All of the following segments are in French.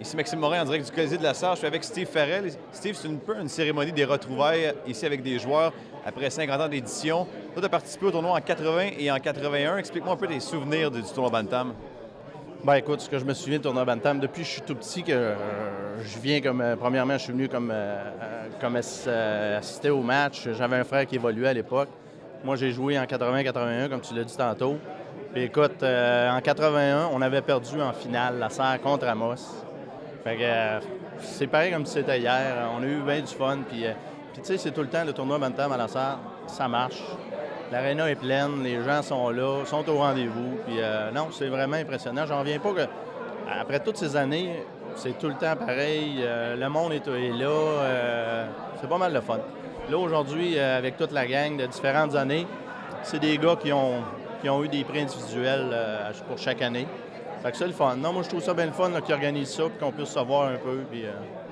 Ici Maxime Morin en direct du Colisée de la Sarre. Je suis avec Steve Farrell. Steve, c'est un peu une cérémonie des retrouvailles ici avec des joueurs après 50 ans d'édition. Toi, tu as participé au tournoi en 80 et en 81. Explique-moi un peu tes souvenirs du tournoi Bantam. Ben écoute, ce que je me souviens du tournoi Bantam, depuis que je suis tout petit, que je viens comme, premièrement, je suis venu comme assister au match. J'avais un frère qui évoluait à l'époque. Moi, j'ai joué en 80-81, comme tu l'as dit tantôt. Puis écoute, en 81, on avait perdu en finale la Sarre contre Amos. Fait que c'est pareil comme si c'était hier. On a eu bien du fun. Puis tu sais, c'est tout le temps le tournoi Bantam à la Sarre, ça marche. L'aréna est pleine, les gens sont là, sont au rendez-vous. Puis non, c'est vraiment impressionnant. J'en reviens pas que, après toutes ces années, c'est tout le temps pareil. Le monde est là. C'est pas mal de fun. Là, aujourd'hui, avec toute la gang de différentes années, c'est des gars qui ont eu des prix individuels pour chaque année. Fait que c'est le fun. Non, moi, je trouve ça bien le fun qu'ils organisent ça, puis qu'on puisse se voir un peu. Puis,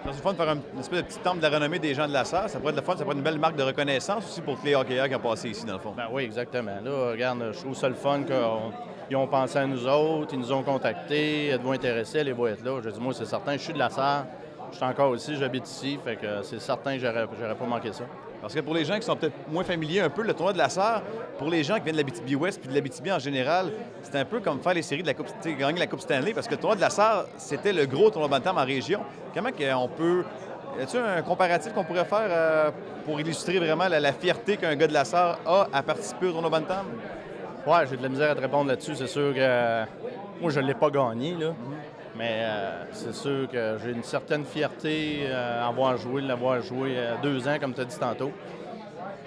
C'est le fun de faire une espèce de petit temple de la renommée des gens de la Sarre. Ça pourrait être le fun, ça pourrait être une belle marque de reconnaissance aussi pour tous les hockeyeurs qui ont passé ici, dans le fond. Ben oui, exactement. Là, regarde, je trouve ça le fun qu'ils ont pensé à nous autres, ils nous ont contactés, êtes-vous intéressés, allez-vous être là. Je dis, moi, c'est certain, je suis de la Sarre, je suis encore ici, j'habite ici, fait que c'est certain que j'aurais pas manqué ça. Parce que pour les gens qui sont peut-être moins familiers un peu, le tournoi de la Sarre, pour les gens qui viennent de l'Abitibi-Ouest puis de l'Abitibi en général, c'est un peu comme faire les séries de la Coupe, gagner la Coupe Stanley, parce que le tournoi de la Sarre, c'était le gros tournoi Bantam en région. Comment on peut... Y a-t-il un comparatif qu'on pourrait faire pour illustrer vraiment la fierté qu'un gars de la Sarre a à participer au tournoi Bantam? Ouais, j'ai de la misère à te répondre là-dessus. C'est sûr que moi, je ne l'ai pas gagné, là. Mais c'est sûr que j'ai une certaine fierté à l'avoir joué 2 ans, comme tu as dit tantôt.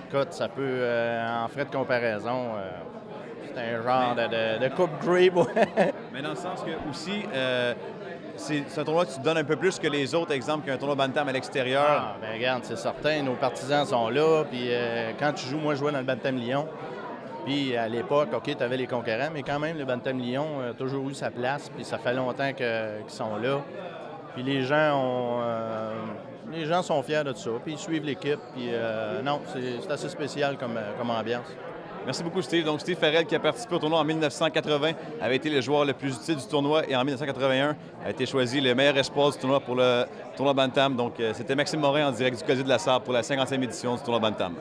Écoute, ça peut, en frais de comparaison, c'est un genre de Coupe Grey. Mais dans le sens que aussi, c'est un tournoi que tu te donnes un peu plus que les autres, exemple, qu'un tournoi Bantam à l'extérieur. Ah, bien regarde, c'est certain, nos partisans sont là. Puis quand tu joues, moi, je jouais dans le Bantam Lyon. Puis à l'époque, OK, tu avais les concurrents, mais quand même, le Bantam Lyon a toujours eu sa place, puis ça fait longtemps qu'ils sont là. Puis les gens sont fiers de ça, puis ils suivent l'équipe, puis non, c'est assez spécial comme ambiance. Merci beaucoup, Steve. Donc, Steve Farrell, qui a participé au tournoi en 1980, avait été le joueur le plus utile du tournoi et en 1981 a été choisi le meilleur espoir du tournoi pour le tournoi Bantam. Donc, c'était Maxime Morin en direct du Colisée de la Sarre pour la 50e édition du tournoi Bantam.